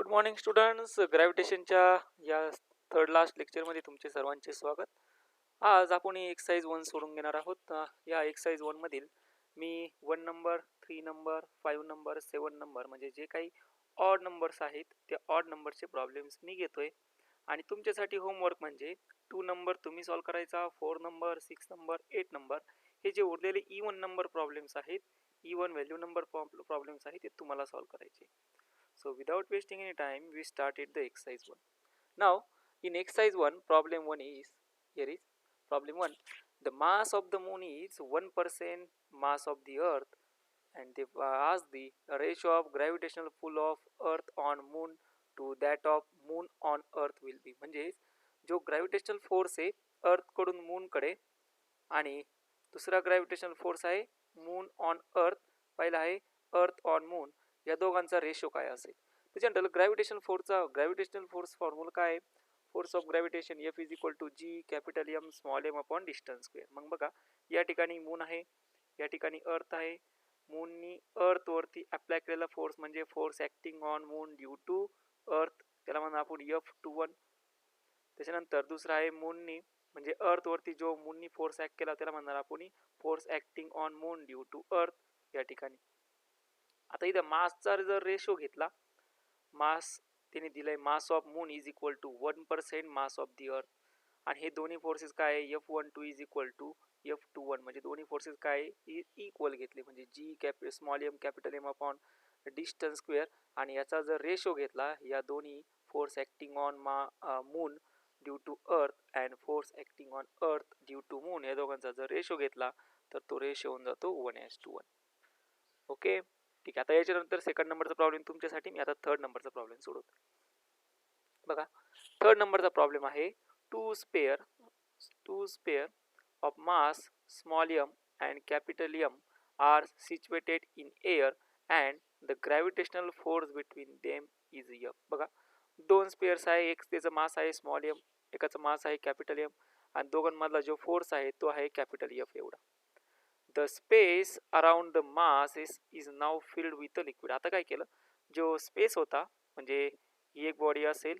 Good morning students. ग्रॅव्हिटेशनच्या या third last लेक्चरमध्ये तुमचे सर्वांचे स्वागत. आज आपण एक्सरसाइज 1 सोडून घेणार आहोत. या एक्सरसाइज 1 मधील मी 1 नंबर, 3 नंबर, 5 नंबर, 7 नंबर म्हणजे जे काही ऑड नंबर्स आहेत त्या ऑड नंबरचे प्रॉब्लेम्स मी घेतोय आणि तुमच्यासाठी होमवर्क म्हणजे 2 नंबर तुम्ही सॉल्व करायचा, 4 नंबर, 6 नंबर, 8 नंबर हे जे उरलेले इवन नंबर प्रॉब्लेम्स आहेत, इवन व्हॅल्यू नंबर प्रॉब्लेम्स आहेत ते तुम्हाला सॉल्व करायचे. So without wasting any time, we started the exercise 1. Now, in exercise 1, problem 1 is, here is problem 1. The mass of the moon is 1% mass of the earth and they ask the ratio of gravitational pull of earth on moon to that of moon on earth will be. म्हणजे जो gravitational force आहे earth कडून moon कडे आणि दुसरा gravitational force आहे moon on earth, पहिला आहे earth on moon, या दोघांचा रेशो काय असेल. तर जनरल ग्रॅव्हिटेशनल फोर्स फॉर्म्युला काय आहे? Force of gravitation F is equal to G capital M small m upon distance square. मग बघा, या ठिकाणी मून आहे, या ठिकाणी अर्थ आहे. मूननी अर्थ वरती अप्लाय केलेला फोर्स म्हणजे force acting on moon due to earth, त्याला म्हणा आपण F21. त्याच्यानंतर दुसरा आहे मूननी म्हणजे अर्थ वरती जो मूननी फोर्स ऍक्ट केला त्याला म्हणणार आपण force acting on moon due to earth या ठिकाणी. आता इथं मासचा जर रेशो घेतला, मास त्याने दिलाय mass of moon is equal to 1% mass of the earth, आणि हे दोन्ही फोर्सेस काय आहे F12 is equal to F21, म्हणजे दोन्ही फोर्सेस काय इक्वल घेतले म्हणजे G small m capital M upon distance square, आणि याचा जर रेशो घेतला या दोन्ही force acting on moon due to earth and force acting on earth due to moon या दोघांचा जर रेशो घेतला तर तो रेशो होऊन जातो 1:1. ओके ठीक आहे. आता याच्यानंतर सेकंड नंबरचा प्रॉब्लेम तुमच्यासाठी, मी आता थर्ड नंबरचा प्रॉब्लेम सोडवतो. बघा, थर्ड नंबरचा प्रॉब्लेम आहे two sphere of mass small m and capital M are situated in air and the gravitational force between them is F. बघा, दोन स्पेअर्स आहे, एक त्याचा मास आहे स्मॉल m, एकाचा मास आहे कॅपिटल M, आणि दोघांमधला जो फोर्स आहे तो आहे कॅपिटल F एवढा. The space around the mass is now filled with a liquid. आता काय केलं, जो स्पेस होता म्हणजे ही एक बॉडी असेल,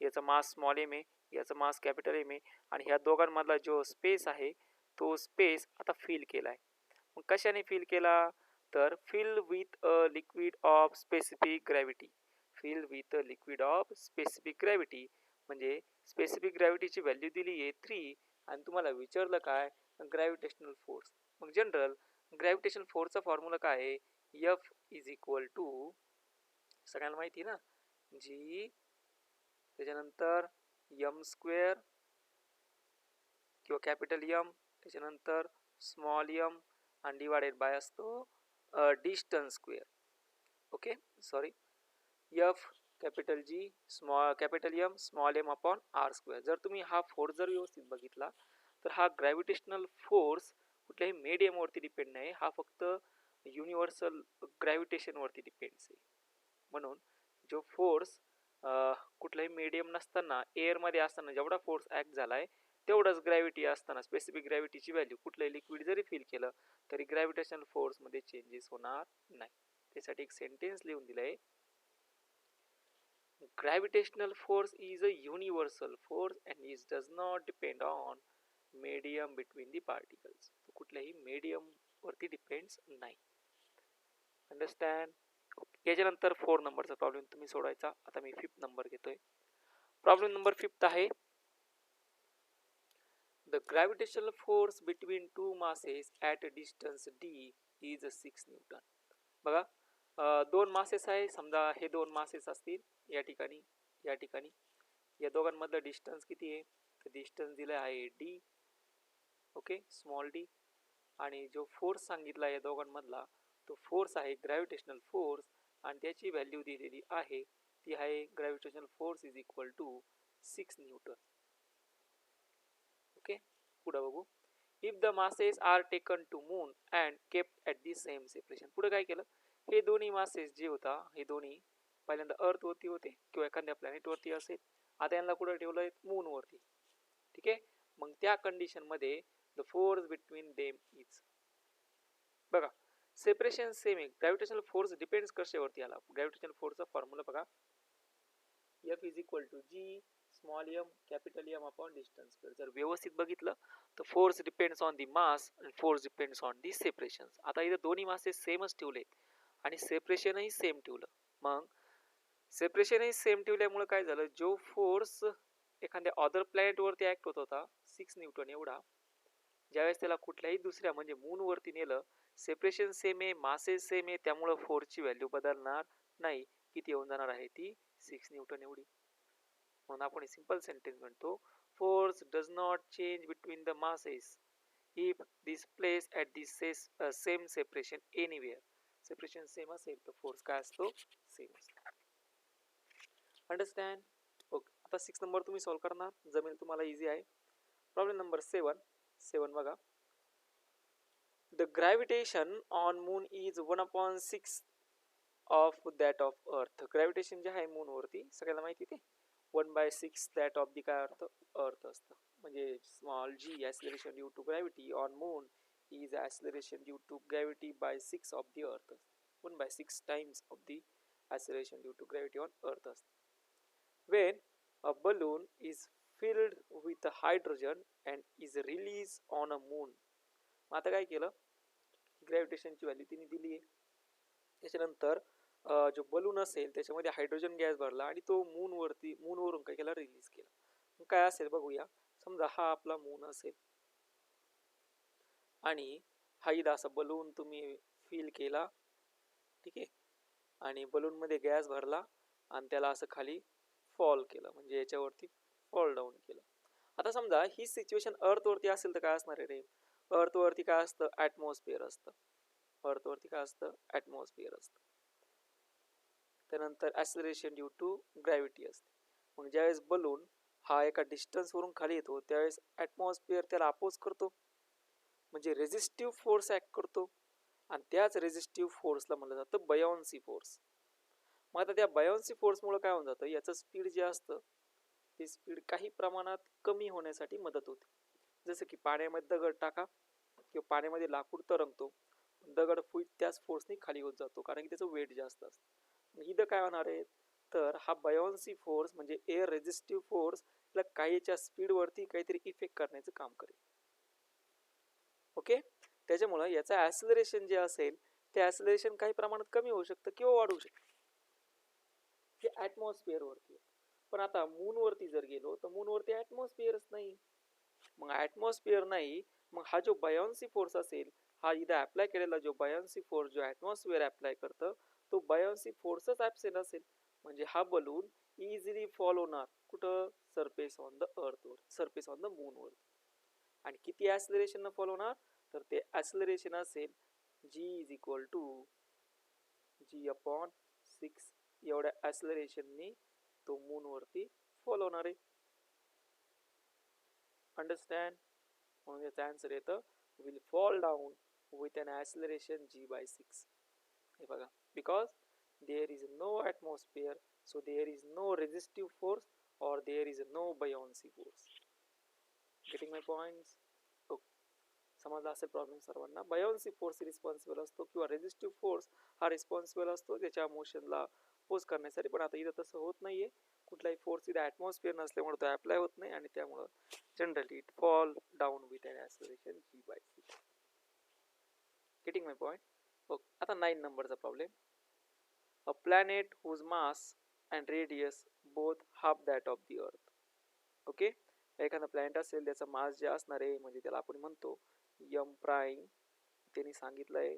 याचा मास स्मॉल m आहे, याचा मास कॅपिटल M आहे, आणि ह्या दोघांमधला जो स्पेस आहे तो स्पेस आता फिल केला आहे. मग कशाने फिल केला, तर fill with a liquid of specific gravity. Fill with a liquid of specific gravity म्हणजे स्पेसिफिक ग्रॅव्हिटीची व्हॅल्यू दिली आहे 3 आणि तुम्हाला विचारलं काय ग्रॅव्हिटेशनल फोर्स. मग जनरल ग्रॅव्हिटेशनल फोर्सचा फॉर्म्युला काय आहे, F इज इक्वल टू सगळ्यांना माहिती ना, जी त्याच्यानंतर M स्क्वेअर किंवा कॅपिटल M त्याच्यानंतर स्मॉल m आणि डिवायडेड बाय असतो distance square. Okay sorry, F capital G capital M small m upon R square. जर तुम्ही हा फोर्स जर व्यवस्थित बघितला तर हा ग्रॅव्हिटेशनल फोर्स कुठल्याही मीडियम वरती डिपेंड नाही, हा फक्त युनिव्हर्सल ग्रॅव्हिटेशन वरती डिपेंड्स आहे. म्हणून जो फोर्स कुठलाही मीडियम नसताना एअर मध्ये असताना जेवढा फोर्स ऍक्ट झालाय तेवढाच ग्रॅव्हिटी असताना स्पेसिफिक ग्रॅव्हिटीची व्हॅल्यू कुठलंही लिक्विड जरी फिल केलं तरी ग्रॅव्हिटेशनल फोर्स मध्ये चेंजेस होणार नाही. त्यासाठी एक सेंटेन्स लिहून दिलंय, gravitational force is a universal force and it does not depend on medium between the particles. तो कुठल्याही मीडियम वरती डिपेंड्स नाही. अंडरस्टँड. याच्यानंतर 4 नंबरचा प्रॉब्लेम तुम्ही सोडवायचा. आता मी 5th नंबर घेतोय. प्रॉब्लेम नंबर 5th आहे, the gravitational force between two masses at a distance d is 6 Newton. बघा, दोन मासेस आहे, समजा हे दोन मासेस असतील या ठिकाणी या ठिकाणी, या दोघांमधलं डिस्टन्स किती आहे, तर डिस्टन्स दिलं आहे d. ओके स्मॉल d, आणि जो फोर्स सांगितला या दोघांमधला तो फोर्स आहे ग्रॅव्हिटेशनल फोर्स, आणि त्याची व्हॅल्यू दिलेली आहे ती आहे gravitational force is equal to 6 newton. Okay पुढे बघू, if the masses are taken to moon and kept at the same separation. पुढे काय केलं, हे दोन्ही मासेस जे होता हे दोन्ही पहिल्यांदा अर्थ वरती होते किंवा एखाद्या प्लॅनेट वरती असेल, आता यांना कुठे ठेवलंय मून वरती. ठीक आहे, मग त्या कंडिशन मध्ये the force between them is, बघा सेपरेशन सेम आहे. ग्रॅव्हिटेशनल फोर्स डिपेंड्स कशावरती आला, ग्रॅव्हिटेशनल फोर्सचा फॉर्म्युला बघा, F is equal to G small M capital M upon distance square. जर व्यवस्थित बघितलं तर force depends on the mass आणि force depends on the separation. आता इथं दोन्ही मासेस सेमच ठेवले आणि सेपरेशनही सेम ठेवलं. मग सेपरेशनही सेम ठेवल्यामुळे काय झालं, जो फोर्स एखाद्या अदर प्लॅनेट वरती ऍक्ट होत होता 6 न्यूटन एवढा, ज्यावेळेस त्याला कुठल्याही दुसऱ्या म्हणजे मून वरती नेलं, सेपरेशन सेम आहे, मासेस सेम आहे, त्यामुळे फोर्सची व्हॅल्यू बदलणार नाही. किती येऊन जाणार आहे ती 6 न्यूटन एवढी. म्हणून आपण सिंपल सेंटेन्स म्हणतो, force does not change between the masses if this place at this same separation anywhere. Separation same असेल तर फोर्स काय असतो, सेम असतो. अंडरस्टँड. ओके, आता 6 नंबर तुम्ही सॉल्व्ह करणार, जमेल तुम्हाला, इझी आहे. प्रॉब्लेम नंबर 7 बघा. The gravitation on moon is 1/6 of that of earth. Gravitation जे आहे मूनवरती सगळ्यांना माहिती ते 1/6 दॅट ऑफ दी काय अर्थ, अर्थ असतं. म्हणजे small G acceleration due to gravity on moon is acceleration due to gravity by 6 of the earth. 1/6 times of the acceleration due to gravity on earth असतं. When a balloon is filled with hydrogen and is released on a moon. आता काय केलं, ग्रॅव्हिटेशनची value तिने दिली आहे. त्याच्यानंतर जो balloon असेल त्याच्यामध्ये हायड्रोजन गॅस भरला आणि तो मूनवरून काय केला, रिलीज केला. मग काय असेल बघूया. समजा हा आपला मून असेल आणि हा इथं असा बलून तुम्ही फिल केला, ठीक आहे, आणि बलूनमध्ये गॅस भरला आणि त्याला असं खाली फॉल केलं, म्हणजे याच्यावरती फॉल डाऊन केलं. आता समजा ही सिच्युएशन अर्थवरती असेल तर काय असणार आहे रे, अर्थवरती काय असतं, ॲटमॉस्फिअर असतं. अर्थवरती काय असतं, ॲटमॉस्फिअर असतं. त्यानंतर ॲक्सिलरेशन ड्यू टू ग्रॅव्हिटी असते. मग ज्यावेळेस बलून हा एका डिस्टन्सवरून खाली येतो त्यावेळेस ॲटमॉस्फिअर त्याला अपोज करतो, म्हणजे रेझिस्टिव्ह फोर्स ॲक्ट करतो, आणि त्याच रेझिस्टिव्ह फोर्सला म्हणलं जातं बयॉन्सी फोर्स. मग आता त्या बयॉन्सी फोर्समुळे काय होऊन जातं, याचं स्पीड जे असतं ते स्पीड काही प्रमाणात कमी होण्यासाठी मदत होते. जसं की पाण्यामध्ये दगड टाका किंवा पाण्यामध्ये लाकूड तरंगतो, दगड त्याच फोर्सने खाली होत जातो कारण की त्याचं वेट जास्त असतं. इथं काय होणार आहे, तर हा बयॉन्सी फोर्स म्हणजे एअर रेझिस्टिव्ह फोर्स ला काहीच्या स्पीडवरती काहीतरी इफेक्ट करण्याचं काम करेल. ओके, त्याच्यामुळं याचं ॲक्सिलरेशन जे असेल ते ॲक्सिलरेशन काही प्रमाणात कमी होऊ शकतं किंवा वाढू शकतं. हे ॲटमॉस्फिअरवरती. पण आता मूनवरती जर गेलो तर मूनवरती ॲटमॉस्फिअरच नाही. मग ॲटमॉस्फिअर नाही, मग हा जो बयॉन्सी फोर्स असेल, हा इथं अप्लाय केलेला जो बयॉन्सी फोर्स जो ॲटमॉस्फिअर अप्लाय करतं तो बयॉन्सी फोर्सच ॲब्सेंट असेल. म्हणजे हा बलून इझिली फॉल होणार कुठं, सरफेस ऑन द अर्थवर, सरफेस ऑन द मूनवर. आणि किती ॲक्सिलरेशन फॉल होणार, तर ते ॲक्सिलरेशन असेल जी इज इक्वल टू g/6. एवढ्या ॲक्सिलरेशननी तो मूनवरती फॉल होणार आहे. अंडरस्टँड. म्हणून याचा आन्सर येतं will fall down with an acceleration g/6. हे बघा, because there is no atmosphere, so there is no resistive force or there is no buoyancy force. Getting my points. समजला असेल प्रॉब्लेम सर्वांना. बयॉन्सी फोर्स रिस्पॉन्सिबल असतो किंवा resistive force हा responsible असतो त्याच्या मोशनला पोज करण्यासाठी. पण आता इथं तसं होत नाहीये, कुठलाही फोर्स इथं ॲटमॉस्फिअर नसल्यामुळे तो अप्लाय होत नाही आणि त्यामुळं generally it fall down with an acceleration g/6. Getting my point. Okay, आता 9 नंबरचा problem. A planet whose mass and radius both half that of the earth. Okay, एखादा प्लॅनेट असेल त्याचा मास जे असणार आहे म्हणजे त्याला आपण म्हणतो m', त्यांनी सांगितलंय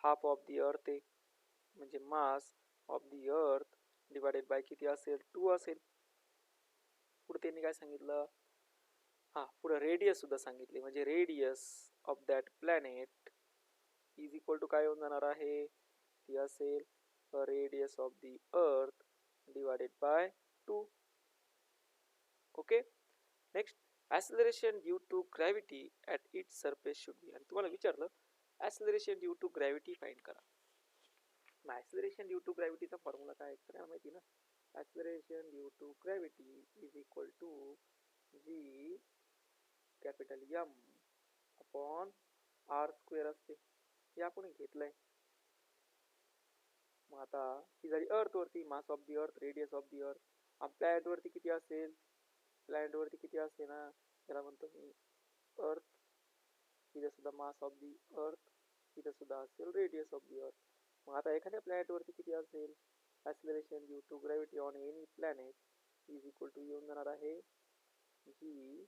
हाफ ऑफ दी अर्थ आहे, म्हणजे mass of the earth divided by किती असेल, 2 असेल. पुढे त्यांनी काय सांगितलं, पुढे रेडियस सुद्धा सांगितले, म्हणजे radius of that planet is equal to काय होऊन जाणार आहे, ती असेल radius of the earth divided by 2. Okay, next acceleration due to gravity at its surface should be. आणि तुम्हाला विचारलं acceleration due to gravity find करा. मग ॲक्सिलरेशन ड्यू टू ग्रॅव्हिटीचा फॉर्म्युला काय सगळ्यांना माहिती ना. Acceleration due to gravity is equal to G capital M upon r² असते. हे आपण घेतलंय. मग आता ही झाली अर्थवरती मास ऑफ दी अर्थ, रेडियस ऑफ दी अर्थ. प्लॅनेटवरती किती असेल, प्लॅनेटवरती किती असेल ना, त्याला म्हणतो मी अर्थ. इथं सुद्धा मास ऑफ दी अर्थ, इथं सुद्धा असेल रेडियस ऑफ दी अर्थ. मग आता एखाद्या प्लॅनेटवरती किती असेल, acceleration due to gravity on any planet is equal to येऊन जाणार आहे G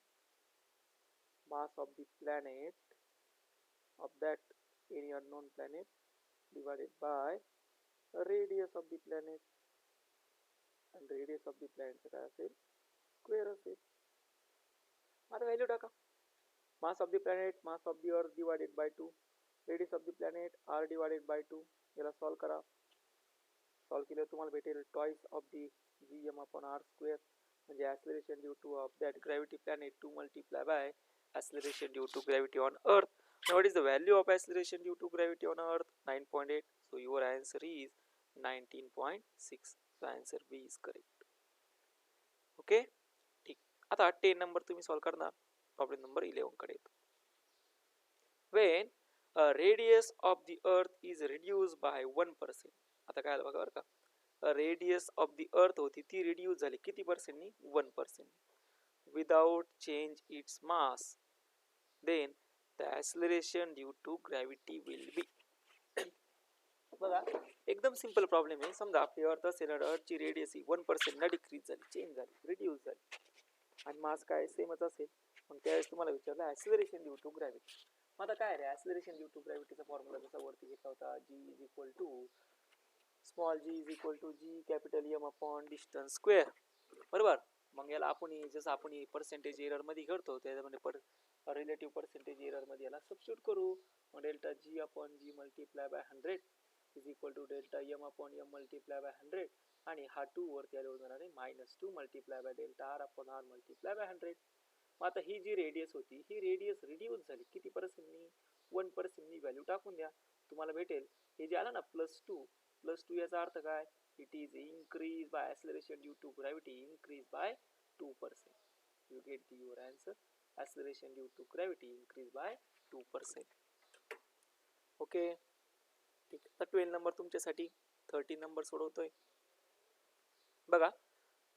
mass of the planet of that any unknown planet divided by radius of the planet, and radius of the planet काय असेल, square असेल. आता value टाका. Mass of the planet, mass of the earth divided by 2, radius of the planet R divided by 2. याला solve करा. Solve केल्यावर तुम्हाला भेटेल twice of the G M upon R square, म्हणजे acceleration due to of that gravity planet to multiply by acceleration due to gravity on earth. Now what is the value of acceleration due to gravity on earth? 9.8. So your answer is 19.6. So answer B is correct. Okay, ठीक. आता 10 number तुम्ही solve करणार. Problem number 11 कडे येतो. When a radius of the earth is reduced by 1%. आता काय आलं बघा बरं का, रेडियस ऑफ द अर्थ होती ती रिड्यूस झाली किती पर्सेंटनी, 1%. Without change its mass, then the acceleration due to gravity will be. बघा एकदम सिंपल प्रॉब्लेम आहे. समजा आपली अर्थ असेल, अर्थची रेडियस ही 1% न डिक्रीज झाली, चेंज झाली, रिड्यूस झाली, आणि मास काय सेमच असेल. मग त्यावेळेस तुम्हाला विचारलं ॲक्सिलरेशन ड्यू टू ग्रॅव्हिटी. मग आता काय रे, ॲक्सिलरेशन ड्यू टू ग्रॅव्हिटीचा फॉर्म्युला जसा वरती घेतला होता, G is equal to small G is equal to G capital M upon distance square, बरोबर. मग याला आपण जसं आपण पर्सेंटेज एरर मध्ये करतो त्याच्यामध्ये रिलेटिव्ह पर्सेंटेज एरर मध्ये याला सबस्टिट्यूट करू. मग delta G upon G multiply by 100 is equal to delta M upon M multiply by 100, आणि हा 2 वरती आले होणार आहे -2 multiply by delta R upon R multiply by 100. मग आता ही जी रेडियस होती ही रेडियस रिड्यूस झाली किती पर्सेंटनी, 1%नी. व्हॅल्यू टाकून द्या, तुम्हाला भेटेल हे जे आलं ना +2 याचा अर्थ काय, it is increase by acceleration due to gravity increase by 2%. You get your answer, acceleration due to gravity increase by 2%. Okay, ठीक. आता 12 नंबर तुमच्यासाठी. 13 नंबर सोडवतोय बघा.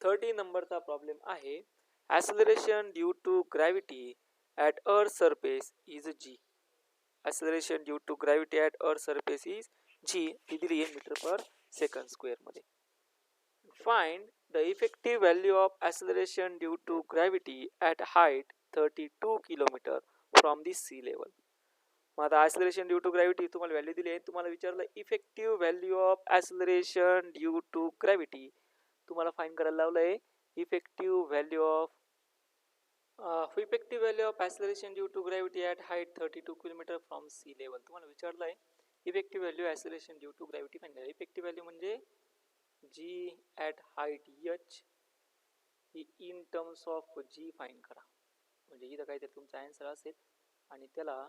13 नंबरचा प्रॉब्लेम आहे, acceleration due to gravity at earth surface is g. acceleration due to gravity at earth surface is g. ती दिली आहे metre पर second square मध्ये. Find the effective value of acceleration due to gravity at height 32 km from the sea level. मग आता acceleration due to gravity तुम्हाला value दिली आहे, तुम्हाला विचारलं effective value of acceleration due to gravity. तुम्हाला find करायला लावलंय effective value of acceleration due to gravity at height 32 km from sea level. तुम्हाला विचारलंय effective value acceleration due to gravity find करा. इफेक्टिव्ह व्हॅल्यू म्हणजे g at height h ही in terms of g find करा. म्हणजे इथं काहीतरी तुमचा आन्सर असेल आणि त्याला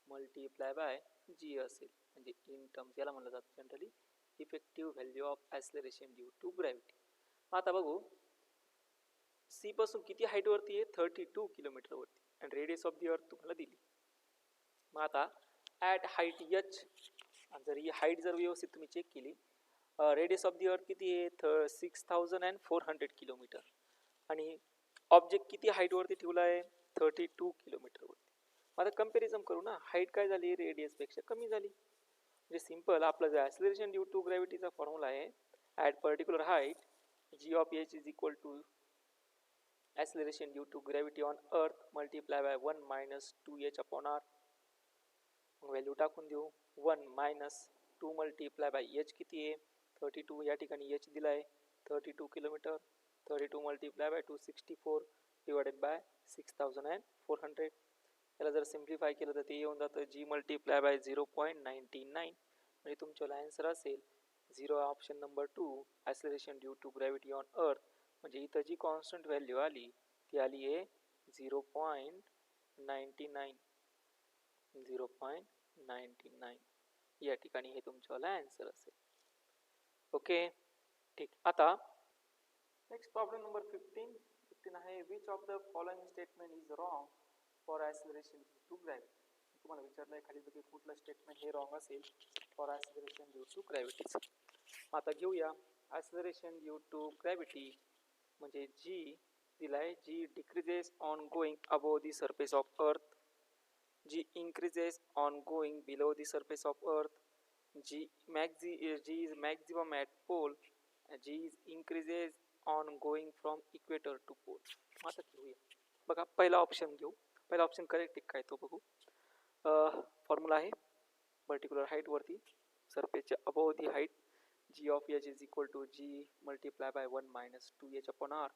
मल्टिप्लाय बाय g असेल, म्हणजे इन टर्म्स याला म्हणलं जातं generally effective value of acceleration due to gravity. आता बघू सी पासून किती हाईट वरती आहे, 32 किलोमीटर वरती, आणि रेडियस ऑफ दी अर्थ तुम्हाला दिली. मग आता ॲट हाईट h, जर ही हाईट जर व्यवस्थित तुम्ही चेक केली, रेडियस ऑफ दी अर्थ किती आहे 6400 किलोमीटर, आणि ऑब्जेक्ट किती हाईट वरती ठेवला आहे 32 किलोमीटर वरती. आता कंपॅरिझन करू ना, हाईट काय झाली रेडियस पेक्षा कमी झाली. म्हणजे सिंपल आपलं जे ॲक्सिलरेशन ड्यू टू ग्रॅव्हिटीचा फॉर्म्युला आहे, at particular height G of H is equal to acceleration due to gravity on earth multiply by 1 minus 2h upon r. Value टाकून देऊ, 1 minus 2 multiply by h किती आहे 32, या ठिकाणी h दिलाय 32 kilometre, 32 multiply by 264 divided by 6400. याला जर simplify केलं तर ते येऊन जातं g multiply by 0.99, म्हणजे तुमच्याला आन्सर असेल 0 option number 2 acceleration due to gravity on earth. म्हणजे इथं जी कॉन्स्टंट व्हॅल्यू आली ती आली आहे 0.99. या ठिकाणी हे तुमच्याला आन्सर असेल. ओके, ठीक. आता नेक्स्ट प्रॉब्लेम नंबर 15 आहे, which of the following statement is wrong for acceleration due to gravity. तुम्हाला विचारलंय खाली पैकी कुठलं स्टेटमेंट हे रॉंग असेल for acceleration due to gravity. आता घेऊया ॲक्सिलरेशन ड्यू टू ग्रॅव्हिटी म्हणजे जी दिलाय G decreases on going above the surface of earth, G increases on going below the surface of earth, g is maximum at pole, g is increases on going from equator to pole. आता घेऊया बघा पहिला option घेऊ. पहिला option correct काय तो बघू. Formula आहे पर्टिक्युलर हाईट वरती सरफेसच्या above the height g of h is equal to g multiply by 1 minus 2h upon r.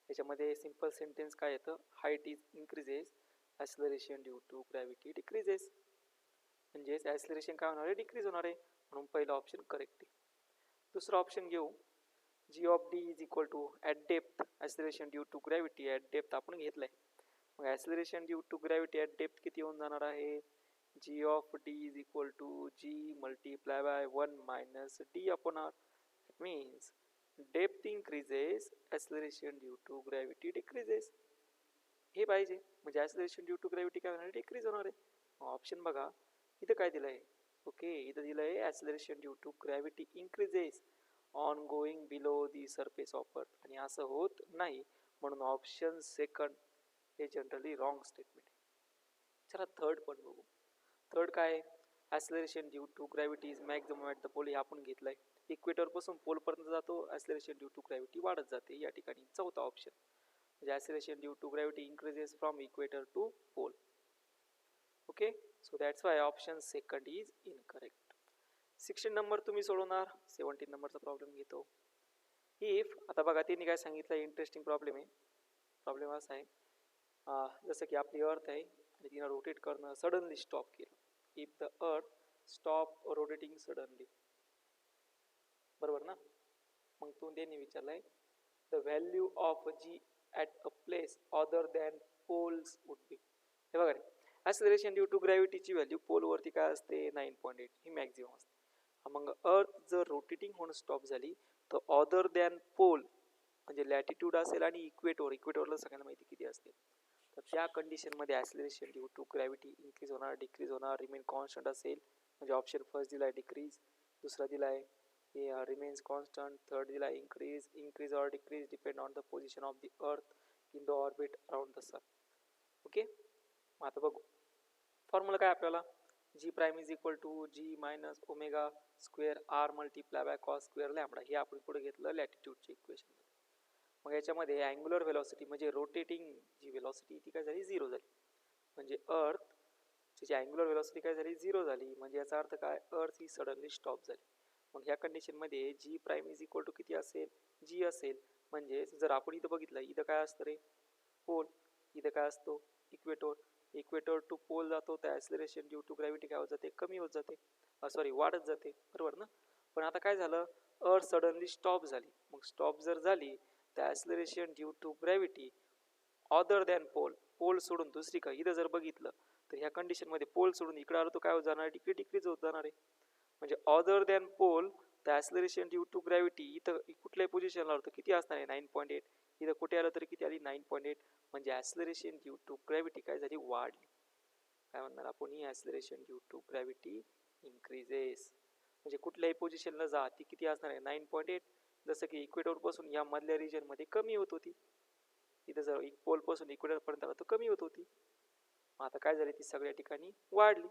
याच्यामध्ये सिंपल सेंटेन्स काय येतं, height is increases acceleration due to gravity decreases, म्हणजेच ॲक्सलरेशन काय होणार आहे, डिक्रीज होणार आहे, म्हणून पहिला ऑप्शन करेक्ट आहे. दुसरा ऑप्शन घेऊ, G of D is equal to at depth acceleration due to gravity at depth आपण घेतलाय. मग acceleration due to gravity at depth किती होऊन जाणार आहे, G of D is equal to G multiply by 1 minus D upon R. It means depth increases acceleration due to gravity decreases. हे पाहिजे, म्हणजे ॲक्सलरेशन ड्यू टू ग्रॅव्हिटी काय होणार आहे, डिक्रीज होणार आहे. ऑप्शन बघा इथं काय दिलं आहे, ओके इथं दिलं आहे acceleration due to gravity increases on going below the surface of earth, आणि असं होत नाही, म्हणून ऑप्शन सेकंड हे जनरली रॉंग स्टेटमेंट आहे. चला थर्ड पण बघू. थर्ड काय, acceleration due to gravity is maximum at the pole, हे आपण घेतलंय. इक्वेटर पासून पोल पर्यंत जातो ॲक्सलरेशन ड्यू टू ग्रॅव्हिटी वाढत जाते, या ठिकाणी चौथा ऑप्शन म्हणजे acceleration due to gravity increases from equator to pole. Okay, so that's why option second is incorrect. 16 number तुम्ही सोडवणार, 17 नंबरचा प्रॉब्लेम घेतो. इफ, आता बघा त्यांनी काय सांगितलं, इंटरेस्टिंग प्रॉब्लेम आहे. प्रॉब्लेम असा आहे, जसं की आपली अर्थ आहे आणि तिनं रोटेट करणं सडनली स्टॉप केलं. If the earth stop rotating suddenly, बरोबर ना. मग त्यांनी विचारलंय the value of G at a place other than poles would be. हे बघा रे, ॲक्सलरेशन ड्यू टू ग्रॅव्हिटीची व्हॅल्यू पोलवरती काय असते, 9.8 ही मॅक्झिमम असते. मग अर्थ जर रोटेटिंग होणं स्टॉप झाली तर अदर दॅन पोल म्हणजे लॅटिट्यूड असेल आणि इक्वेटोर, इक्वेटोरला सगळ्यांना माहिती किती असते, तर त्या कंडिशनमध्ये acceleration due to gravity increase होणार, डिक्रीज होणार, रिमेन कॉन्स्टंट असेल, म्हणजे ऑप्शन फर्स्ट दिला आहे डिक्रीज, दुसरा दिला आहे remains constant, third दिला increase, increase or decrease depend on the position of the earth in the orbit around the sun. Okay, मग आता बघू फॉर्म्युला काय आपल्याला, g prime is equal to g minus omega square r multiply by cos square lambda, हे आपण पुढे घेतलं लॅटिट्यूडचे इक्वेशन. मग याच्यामध्ये अँग्युलर व्हेलॉसिटी म्हणजे रोटेटिंग जी व्हेलॉसिटी ती काय झाली, झिरो झाली, म्हणजे अर्थ जी अँग्युलर व्हेलॉसिटी काय झाली, झिरो झाली, म्हणजे याचा अर्थ काय, अर्थ ही सडनली स्टॉप झाली. मग ह्या कंडिशनमध्ये जी प्राईम इज इक्वल टू किती असेल, जी असेल, म्हणजे जर आपण इथं बघितलं इथं काय असतं रे, पोल, इथं काय असतो, इक्वेटोर, इक्वेटर टू पोल जातो, तर ॲक्सलरेशन ड्यू टू ग्रॅव्हिटी काय होत जाते, कमी होत जाते, सॉरी वाढत जाते, बरोबर ना. पण आता काय झालं, अर्थ सडनली स्टॉप झाली. मग स्टॉप जर झाली तर acceleration due to gravity other than pole, pole सोडून दुसरी काय, इथं जर बघितलं तर ह्या कंडिशनमध्ये पोल सोडून इकडे आलो तर काय होत जाणार, डिक्रीज होत जाणार आहे. म्हणजे other than pole the acceleration due to gravity इथं कुठल्याही पोझिशनला होतं किती असणार आहे, 9.8. इथं कुठे आलं तरी किती आली, 9.8. म्हणजे ॲक्सलरेशन ड्यू टू ग्रॅव्हिटी काय झाली, वाढली. काय म्हणणार आपण, ही acceleration due to gravity increases, म्हणजे कुठल्याही पोझिशनला जा ती किती असणार आहे, 9.8. जसं की इक्वेटोरपासून या मधल्या रिजनमध्ये कमी होत होती, इथं जर पोलपासून इक्वेटरपर्यंत आला तर कमी होत होती. आता काय झाली, ती सगळ्या ठिकाणी वाढली.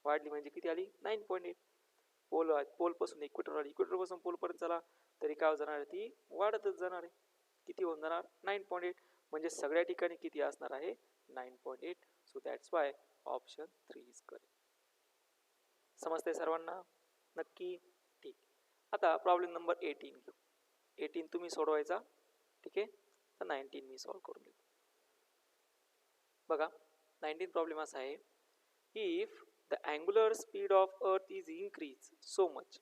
वाढली म्हणजे किती आली, 9.8. पोलपासून इक्वेटर आली, इक्वेटरपासून पोलपर्यंत चला तरी काय जाणार आहे, ती वाढतच जाणार आहे. किती होऊन जाणार, 9.8. म्हणजे सगळ्या ठिकाणी किती असणार आहे, 9.8. So that's why option 3 is correct. समजते सर्वांना, नक्की, ठीक. आता प्रॉब्लेम नंबर 18 घेऊ. 18 तुम्ही सोडवायचा, ठीक आहे, तर 19 मी सॉल्व्ह करून देतो. बघा 19 प्रॉब्लेम असा आहे, if the angular speed of earth is increased so much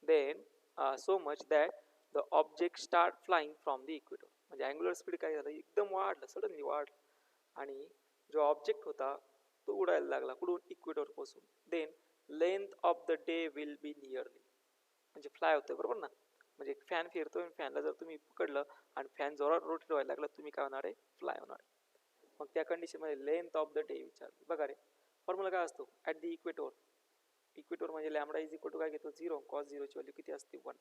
that the object start flying from the equator. म्हणजे अँग्युलर स्पीड काय झालं, एकदम वाढलं, सडनली वाढलं, आणि जो ऑब्जेक्ट होता तो उडायला लागला, कुठून, इक्वेटर पासून. Then length of the day will be nearly, म्हणजे फ्लाय होतोय, बरोबर ना. म्हणजे फॅन फिरतोय, फॅनला जर तुम्ही पकडलं आणि फॅन जोरात रोटेट व्हायला लागला, तुम्ही काय होणार आहे, फ्लाय होणार आहे. मग त्या कंडिशनमध्ये लेंथ ऑफ द डे विचारली. बघा रे, फॉर्म्युला काय असतो, ॲट द इक्वेटोर, इक्वेटोर म्हणजे लॅम्बडा इज इक्वल टू काय घेतो, 0, कॉस 0ची व्हॅल्यू किती असते, 1.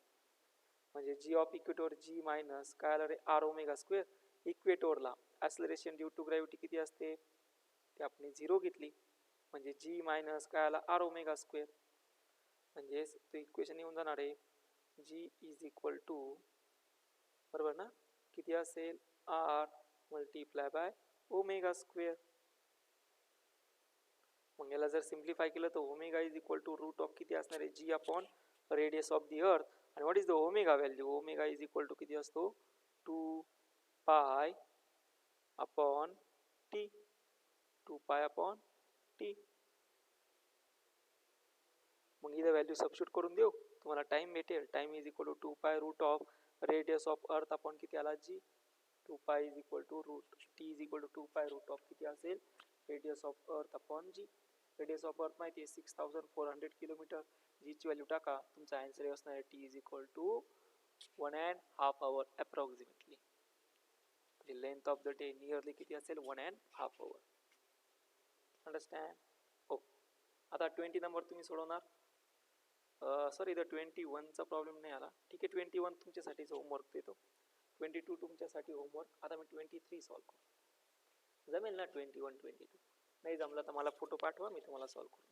म्हणजे जी ऑफ इक्वेटोर जी मायनस काय आलं रे आर ओमेगा स्क्वेअर. इक्वेटोरला ॲक्सलरेशन ड्यू टू ग्रॅव्हिटी किती असते ते आपण 0 घेतली, म्हणजे जी मायनस काय आला आर ओमेगा स्क्वेअर. म्हणजेच तो इक्वेशन येऊन जाणार आहे जी इज इक्वल टू बरोबर ना किती असेल r multiply by omega square. मग याला जर सिम्प्लिफाय केलं तर omega is equal to root of किती असणार आहे g upon radius of the earth. आणि what is the omega value. Omega is equal to किती असतो 2 pi upon T. 2 pi upon T. मग इथं व्हॅल्यू सबस्टिट्यूट करून देऊ तुम्हाला टाइम भेटेल. Time is equal to 2 pi root of radius of earth upon किती आला G. 2 pi is equal to root T is equal to 2 pi root of किती असेल radius of earth upon G. Radius of earth माहिती आहे 6400 kilometre. जीची value टाका तुमचा answer असणार आहे T is equal to 1.5 hour approximately. म्हणजे length of the day nearly किती असेल 1.5 आवर. अंडरस्टँड. ओ आता 20 नंबर तुम्ही सोडवणार. सॉरी इथं 21चा प्रॉब्लेम नाही आला. ठीक आहे 21 तुमच्यासाठीच होमवर्क देतो. 22 तुमच्यासाठी होमवर्क. आता मी 23 सॉल्व करू जमेल ना. 21 22 नाही जमला तर मला फोटो पाठवा मी तुम्हाला सॉल्व करून.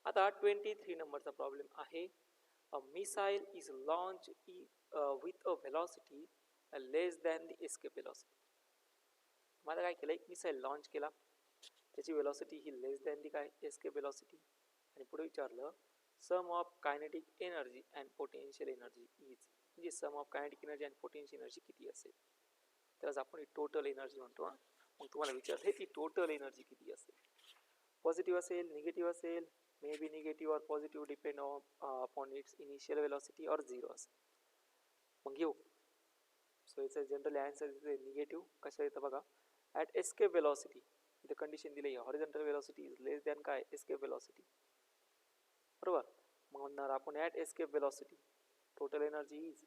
आता 23 नंबरचा प्रॉब्लेम आहे. A missile is launch with a velocity less than the escape velocity. मला काय केलं एक मिसाईल लॉन्च केला त्याची velocity he less than the काय एस्केप व्हेलॉसिटी. आणि पुढे विचारलं sum of kinetic energy and potential energy is. म्हणजे sum of kinetic energy and potential energy किती असेल. त्यालाच आपण टोटल एनर्जी म्हणतो. मग तुम्हाला विचारलं हे ती टोटल एनर्जी किती असेल. पॉझिटिव्ह असेल निगेटिव्ह असेल मे बी निगेटिव्ह और positive depend upon its initial velocity और 0 असेल. मग घेऊ. सो याचं जनरली आन्सर इथे निगेटिव्ह. कसं येतं बघा ॲट एस्केप वेलॉसिटी इथे कंडिशन दिली आहे horizontal velocity is less than काय एस्केप वेलॉसिटी बरोबर. मग म्हणणार आपण at escape velocity total energy is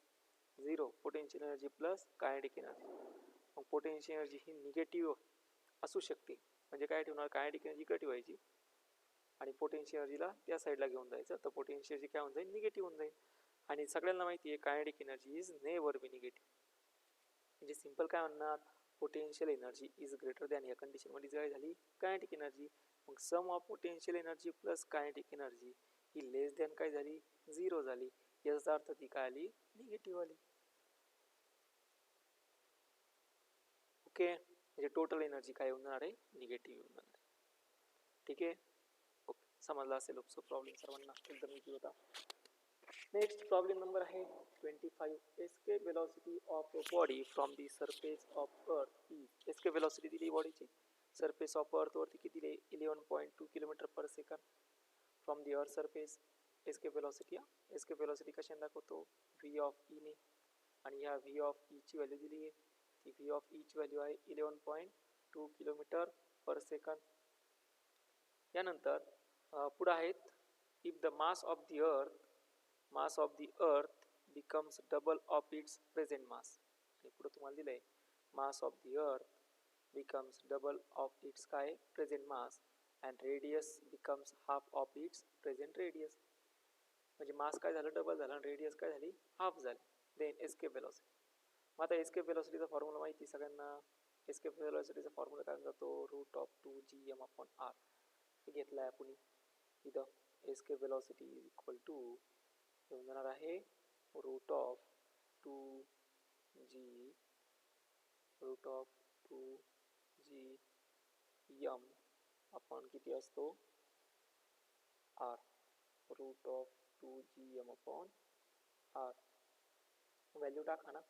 0 potential energy plus kinetic energy. मग पोटेन्शियल एनर्जी ही निगेटिव्ह असू शकते. म्हणजे काय ठेवणार कायनेटिक एनर्जी इकडे ठेवायची आणि पोटेन्शियल एनर्जीला त्या साईडला घेऊन जायचं. तर पोटेन्शियल एनर्जी काय होऊन जाईल निगेटिव्ह होऊन जाईल. आणि सगळ्यांना माहिती आहे kinetic energy is never be negative. म्हणजे सिंपल काय म्हणणार potential energy is greater than. या कंडिशनमध्ये काय झाली कायनेटिक एनर्जी. मग sum of potential energy plus kinetic energy ही लेस दॅन काय झाली 0 झाली. याचा अर्थ ती काय आली निगेटिव्ह आली. ओके म्हणजे टोटल एनर्जी काय होणार आहे निगेटिव्ह होणार आहे. ठीक आहे ओके समजला असेल. सो प्रॉब्लेम सर्वांना एकदम इझी होता. नेक्स्ट प्रॉब्लेम नंबर आहे 25. Escape velocity of a body from the surface of earth is. Escape velocity दिली बॉडीची सरफेस ऑफ अर्थ वरती किती दिली 11.2 kilometre per second from the earth surface. Escape velocity escape velocity कशाने दाखवतो व्ही ऑफ ई ने. आणि ह्या व्ही ऑफ ईची व्हॅल्यू दिली आहे ती व्ही ऑफ ईची व्हॅल्यू आहे 11.2 किलोमीटर पर सेकंड. यानंतर पुढे आहेत if the mass of the earth becomes double of its present mass. आणि पुढे तुम्हाला दिलं आहे mass of the earth becomes double of its काय present mass and radius becomes half of its present radius. म्हणजे मास काय झालं double झालं आणि रेडियस काय झाली हाफ झाली. Then escape velocity. मग आता एस्केप वेलॉसिटीचा फॉर्म्युला माहिती सगळ्यांना. एस्केप वेलॉसिटीचा फॉर्म्युला काय जातो route of 2gm upon R. हे घेतलं आहे आपण इथं. Escape velocity is equal to येऊन जाणार आहे रूट ऑफ 2gm अपॉन किती असतो R. Root of 2gm upon R value टाका ना.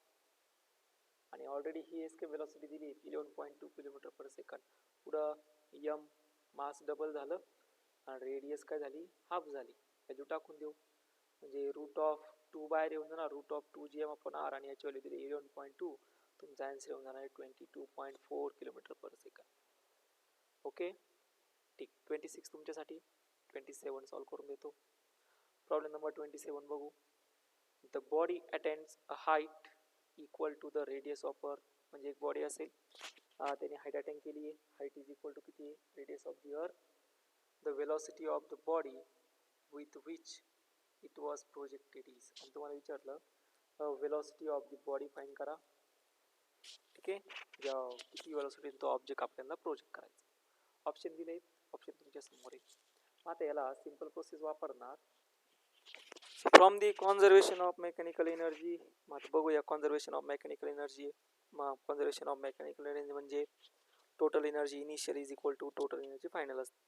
आणि ऑलरेडी ही एस्केप वेलॉसिटी दिली 11.2 किलोमीटर पर सेकंड. पुढं यम मास डबल झालं आणि रेडियस काय झाली हाफ झाली. व्हॅल्यू टाकून देऊ म्हणजे रूट ऑफ 2 बाहेर येऊन जाणार route of 2gm upon R आणि याची व्हॅल्यू दिली 11.2. तुमचा आन्सर येऊन जाणार आहे 22.4 किलोमीटर पर सेकंड. ओके ठीक. 26 तुमच्यासाठी. 27 सॉल्व करून देतो. प्रॉब्लेम नंबर 27 बघू. The body attends a height equal to the radius of earth. म्हणजे एक बॉडी असेल त्याने हाईट अटेंड केली आहे. हाईट इज इक्वल टू किती आहे रेडियस ऑफ द अर्थ. The velocity of the body with which it was projected is. आणि तुम्हाला विचारलं velocity of the body find करा. ठीक आहे, किती वेलॉसिटी तो ऑब्जेक्ट आपल्याला प्रोजेक्ट करायचा. ऑप्शन दिले, ऑप्शन तुमच्या समोर आहे. आता याला सिंपल प्रोसेस वापरणार. From the conservation of mechanical energy. मग बघूया कॉन्झर्वेशन ऑफ मेकॅनिकल एनर्जी. मग कॉन्झर्वेशन ऑफ मेकॅनिकल एनर्जी म्हणजे total energy initial is equal to total energy final असते.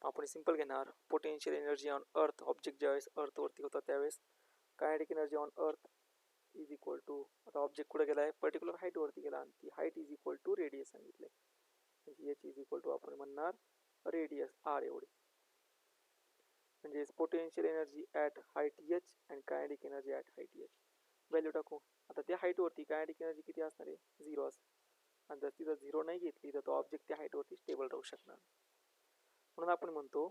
आपण सिंपल घेणार. Potential energy on earth, object ज्यावेळेस अर्थवरती होता त्यावेळेस kinetic energy on earth is equal to, आता ऑब्जेक्ट कुठे गेला आहे, पर्टिक्युलर हाईट वरती गेला आणि ती height is equal to radius सांगितले. म्हणजे एच इज इक्वल टू आपण म्हणणार रेडियस आर एवढी. म्हणजे potential energy at height H and kinetic energy at height H. Value टाकू. आता त्या हाईट वरती कायनेटिक एनर्जी किती असणार आहे, 0 असते. आणि जर तिथं 0 नाही घेतली तर तो ऑब्जेक्ट त्या हाईट वरती स्टेबल राहू शकणार. म्हणून आपण म्हणतो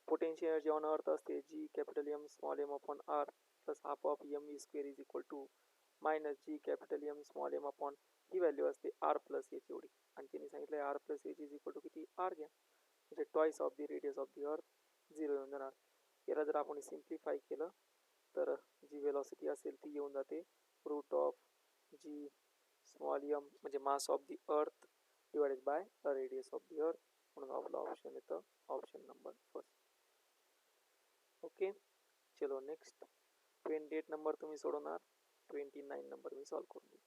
पोटेन्शियल एनर्जी ऑन अर्थ असते G capital M small m upon R plus half of m e square is equal to minus G capital M small m upon ही व्हॅल्यू असते आर प्लस एच एवढी. आणि त्यांनी सांगितलं r plus h is equal to किती, r घ्या. म्हणजे twice of the radius of the earth 0 येऊन जाणार. याला जर आपण सिम्प्लिफाय केलं तर जी वेलॉसिटी असेल ती येऊन जाते root of G small M म्हणजे mass of the earth divided by radius of the earth. म्हणून आपला ऑप्शन येतं ऑप्शन नंबर फर्स्ट. ओके, चलो नेक्स्ट. 28 नंबर तुम्ही सोडवणार, 29 नंबर मी सॉल्व करून देतो.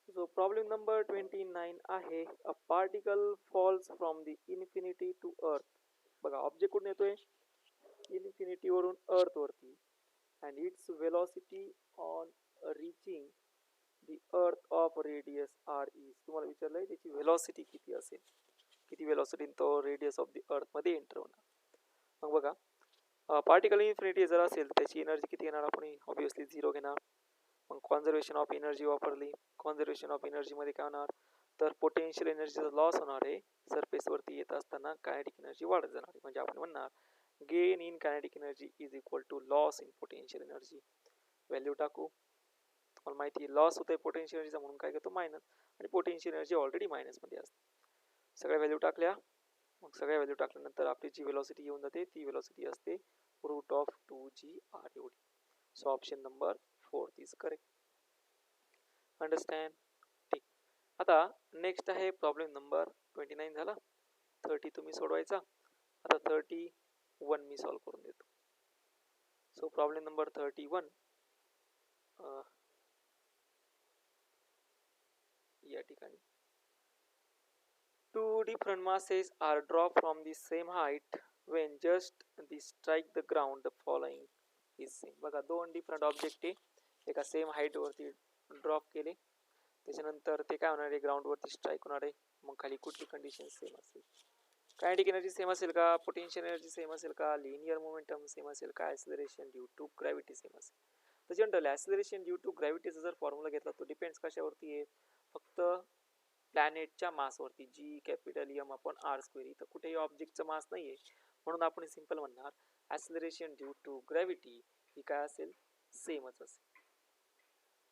सो प्रॉब्लेम नंबर 29 आहे a particle falls from the infinity to earth. बघा ऑब्जेक्ट कुठून येतोय, इन्फिनिटी वरून अर्थ वरती. And its velocity on reaching the earth of radius R is. तुम्हाला विचारलंय त्याची वेलॉसिटी किती असेल, किती वेलॉसिटी तो रेडियस ऑफ दी अर्थ मध्ये एंटर होणार. मग बघा पार्टिकल इन्फिनिटी जर असेल त्याची एनर्जी किती घेणार आपण, ऑब्विसली 0 घेणार. मग कॉन्झर्वेशन ऑफ एनर्जी वापरली. कॉन्झर्वेशन ऑफ एनर्जी मध्ये काय होणार, तर पोटेन्शियल एनर्जीचा लॉस होणार आहे. सरफेस वरती येत असताना कायनेटिक एनर्जी वाढत जाणार आहे. म्हणजे आपण म्हणणार gain in kinetic energy is equal to loss in potential energy. Value टाकू. तुम्हाला माहिती आहे लॉस होतोय पोटेन्शियल एनर्जीचा म्हणून काय घेतो मायनस, आणि पोटेन्शियल एनर्जी ऑलरेडी मायनस मध्ये असते. सगळ्या व्हॅल्यू टाकल्या. मग सगळ्या व्हॅल्यू टाकल्यानंतर आपली जी वेलॉसिटी येऊन जाते ती वेलॉसिटी असते रूट ऑफ 2gr एवढी. So option number 4 is correct. Understand. ठीक. आता नेक्स्ट आहे प्रॉब्लेम नंबर 29 झाला. 30 तुम्ही सोडवायचा. आता 31 मी सॉल्व करून देतो. सो प्रॉब्लेम नंबर 31 या ठिकाणी two different masses are dropped from the same height when just they strike the ground. The following is same. बघा दोन डिफरंट ऑब्जेक्ट आहे, एका सेम हाईट वरती ड्रॉप केले, त्याच्यानंतर ते काय होणार आहे, ग्राउंड वरती स्ट्राईक होणार आहे. मग खाली कुठली कंडिशन सेम असेल, कायनेटिक एनर्जी सेम असेल का, पोटेन्शियल एनर्जी सेम असेल का, लिनियर मोमेंटम सेम असेल का, acceleration due to gravity same असेल. तर जनरल ॲक्सेलरेशन ड्यू टू ग्रॅव्हिटीचा जर फॉर्म्युला घेतला तो डिपेंड्स कशावरती आहे, फक्त प्लॅनेटच्या मासवरती, G capital M upon R square. इथं कुठेही ऑब्जेक्टचं मास नाही आहे म्हणून आपण सिंपल म्हणणार ॲक्सेलरेशन ड्यू टू ग्रॅव्हिटी ही काय असेल, सेमच असेल.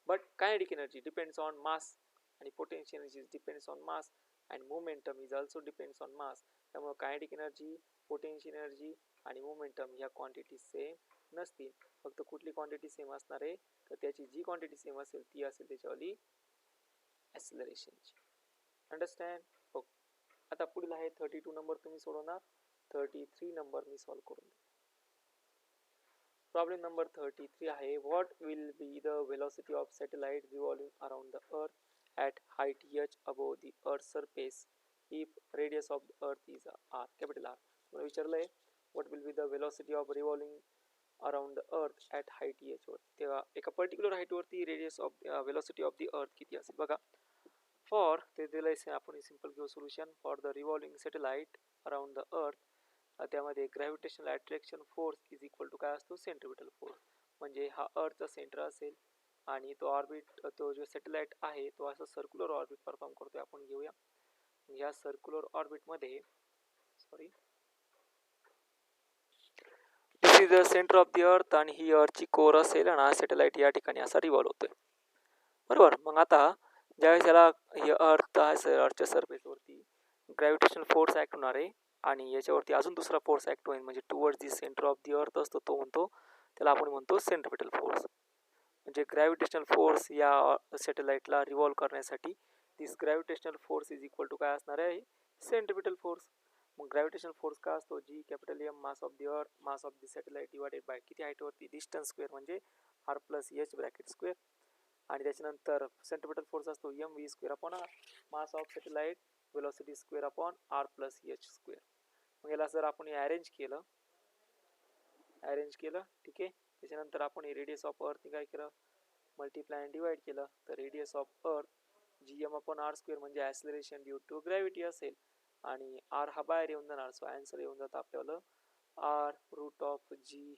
But kinetic energy depends on mass आणि potential energy depends on mass and momentum is also depends on mass. त्यामुळे कायनेटिक एनर्जी, पोटेन्शियल एनर्जी आणि मोमेंटम ह्या क्वांटिटी सेम नसतील. फक्त कुठली क्वांटिटी सेम असणार आहे, तर त्याची जी क्वांटिटी सेम असेल ती असेल त्याच्यावाली ॲक्सेलरेशनची. अंडरस्टँड. हो. आता पुढील आहे 32 नंबर तुम्ही सोडवणार. 33 नंबर मी सॉल्व करून देतो. प्रॉब्लेम नंबर 33 आहे what will be the velocity of satellite revolving around the earth at height h above the earth surface if radius of the earth is r, capital R. मला विचारलंय what will be the velocity of revolving around the earth at height h वर. तेव्हा एका particular height वरती radius of velocity of the earth किती असेल बघा. For ते दिलंय आपण सिंपल घेऊ solution. For the revolving satellite around the earth त्यामध्ये gravitational attraction force is equal to काय असतो, सेंट्रिपिटल फोर्स. म्हणजे हा अर्थचा सेंटर असेल आणि तो ऑर्बिट, तो जो सॅटेलाइट आहे तो असं सर्क्युलर ऑर्बिट परफॉर्म करतोय. आपण घेऊया या सर्क्युलर ऑर्बिटमध्ये, sorry, this is the centre of the earth आणि ही अर्थची कोर असेल आणि हा सॅटेलाइट या ठिकाणी असा रिव्हॉल्व होतोय, बरोबर. मग आता ज्यावेळेस याला हे अर्थ आहे अर्थच्या सरफेसवरती ग्रॅव्हिटेशनल फोर्स ॲक्ट होणार आहे आणि याच्यावरती अजून दुसरा फोर्स ॲक्ट होईल म्हणजे towards the centre of the earth असतो, तो म्हणतो त्याला आपण म्हणतो सेंट्रिपिटल फोर्स. म्हणजे ग्रॅव्हिटेशनल फोर्स या सॅटेलाइटला रिव्हॉल्व करण्यासाठी this gravitational force is equal to काय असणार आहे, सेंट्रिपिटल फोर्स. मग ग्रॅव्हिटेशनल फोर्स काय असतो, G capital M mass of the earth mass of the satellite divided by किती हाईटवरती, डिस्टन्स स्क्वेअर म्हणजे r plus h bracket square. आणि त्याच्यानंतर सेंट्रिपिटल फोर्स असतो M v square upon R, mass of satellite velocity square upon R plus H square. मग याला जर आपण अरेंज केलं ठीक आहे. त्याच्यानंतर आपण रेडियस ऑफ अर्थ काय केलं, मल्टिप्लाय अँड डिवाइड केलं, तर radius of earth G M upon R square म्हणजे ॲक्सिलरेशन ड्यू टू ग्रॅव्हिटी असेल, आणि आर हा बाहेर येऊन जाणार. सो आन्सर येऊन जातं आपल्याला आर रूट ऑफ जी,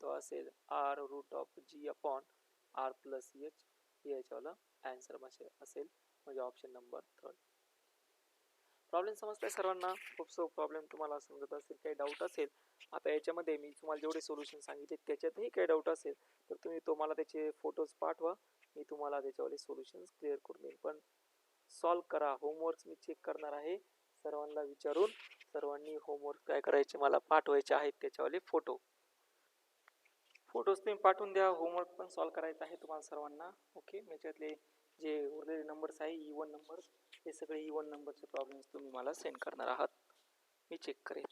तो असेल R root of G upon R plus H, हे याच्यावाला आन्सर असेल, म्हणजे ऑप्शन नंबर 3. प्रॉब्लेम समजताय सर्वांना? खूप प्रॉब्लेम तुम्हाला समजत असेल, काही डाऊट असेल, आता याच्यामध्ये मी तुम्हाला जेवढे सोल्युशन सांगितले त्याच्यातही काही डाऊट असेल तर तुम्ही मला त्याचे फोटोज पाठवा, मी तुम्हाला त्याच्यावाले सोल्युशन्स क्लिअर करून देईल. पण सॉल्व करा, होमवर्क मी चेक करणार आहे सर्वांना विचारून. सर्वांनी होमवर्क काय करायचे मला पाठवायचे आहेत, त्याच्यावाले फोटोज तुम्ही पाठवून द्या. होमवर्क पण सॉल्व करायचं आहे तुम्हाला सर्वांना. ओके, याच्यातले जे उरलेले नंबर्स आहे E1 नंबर, हे सगळे E1 नंबरचे प्रॉब्लेम्स तुम्ही मला सेंड करणार आहात, मी चेक करेन.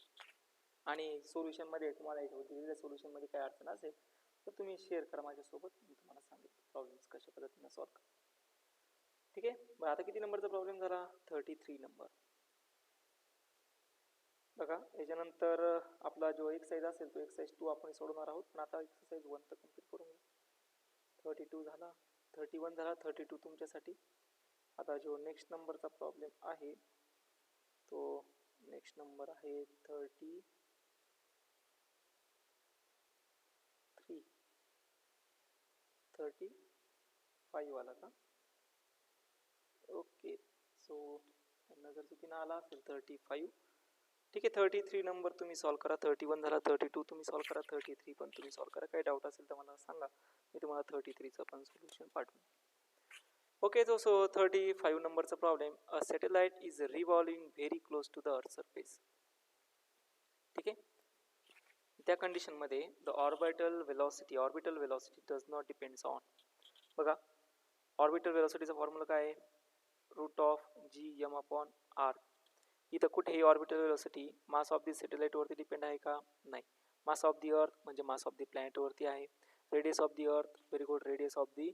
आणि सोल्युशनमध्ये तुम्हाला दिलेल्या सोल्युशनमध्ये काय अडचण असेल तर तुम्ही शेअर करा माझ्यासोबत, मी तुम्हाला सांगेन प्रॉब्लेम्स कशा पद्धतीने सॉल्व करा. ठीक आहे. बरं, आता किती नंबरचा प्रॉब्लेम झाला, 33 नंबर. बघा, याच्यानंतर आपला जो एक्सरसाइज असेल तो एक्सरसाइज 2 आपण सोडवणार आहोत, पण आता एक्सरसाइज 1 तर कम्प्लीट करून घ्या. 32 झाला, 31 झाला, 32 तुमच्यासाठी. आता जो नेक्स्ट नंबरचा प्रॉब्लेम आहे तो नेक्स्ट नंबर आहे 35 वाला का? ओके, सो त्यांना जर चुकीनं आला असेल 35, ठीक आहे. 33 नंबर तुम्ही सॉल्व करा. 31 झाला, 32 तुम्ही सॉल्व करा, 33 पण तुम्ही सॉल्व करा. काही डाऊट असेल तर मला सांगा, मी तुम्हाला 33चं पण सोल्युशन पाठवून. ओके, सो 35 नंबरचा problem, a satellite is revolving very close to the earth surface. ठीक आहे. त्या कंडिशनमध्ये the orbital velocity does not depends on. बघा, ऑर्बिटल वेलॉसिटीचा फॉर्म्युला काय आहे, root of G M upon R. इथं कुठेही orbital velocity mass of the satellite वरती डिपेंड आहे का? नाही. मास ऑफ दी अर्थ म्हणजे मास ऑफ दी प्लॅनेट वरती आहे. रेडियस ऑफ दी अर्थ, very good, radius of the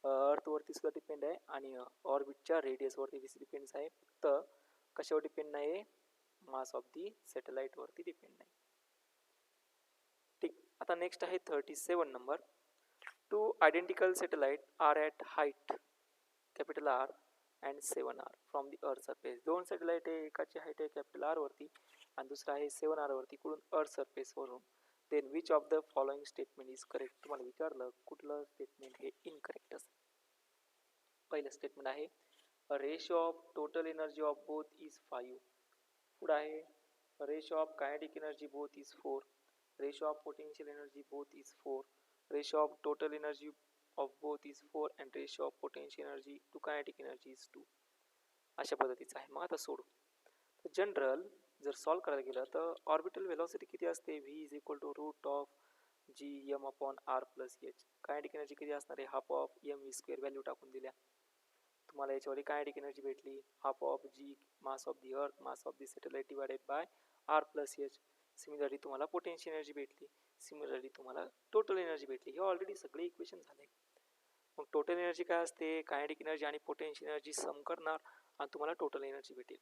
अर्थ वरती सुद्धा डिपेंड आहे, आणि ऑर्बिटच्या रेडियस वरती डिपेंड्स आहे. फक्त कशावर डिपेंड नाही, मास ऑफ दी सॅटेलाइट वरती डिपेंड नाही. ठीक. आता नेक्स्ट आहे 37 number. 2 identical satellite are at height capital R and 7R from the earth surface. 2 satellite आहे, एकाची हाईट आहे कॅपिटल आर वरती आणि दुसरा आहे 7R वरती, कुठून, अर्थ सरफेस वरून. Then which of the following statement is correct. तुम्हाला विचारलं कुठलं स्टेटमेंट हे इनकरेक्ट असेल. पहिलं स्टेटमेंट आहे ratio of total energy of both is 5. पुढं आहे ratio of kinetic energy both is 4. Ratio of potential energy both is 4. Ratio of total energy of both is 4 and ratio of potential energy to kinetic energy is 2. अशा पद्धतीचं आहे. मग आता सोडू. तर general जर सॉल्व करायला गेलं तर ऑर्बिटल वेलोसिटी किती असते, v is equal to root of G M upon R plus h. Kinetic energy किती असणार आहे, half of m v square. Value टाकून दिल्या तुम्हाला याच्यावाली कायनेटिक एनर्जी भेटली half of G mass of the earth mass of the satellite divided by r plus h. Similarly तुम्हाला potential energy भेटली, सिमिलरली तुम्हाला टोटल एनर्जी भेटली. हे ऑलरेडी सगळे इक्वेशन झाले. मग टोटल एनर्जी काय असते, कायनेटिक एनर्जी आणि पोटेन्शियल एनर्जी सम करणार आणि तुम्हाला टोटल एनर्जी भेटेल.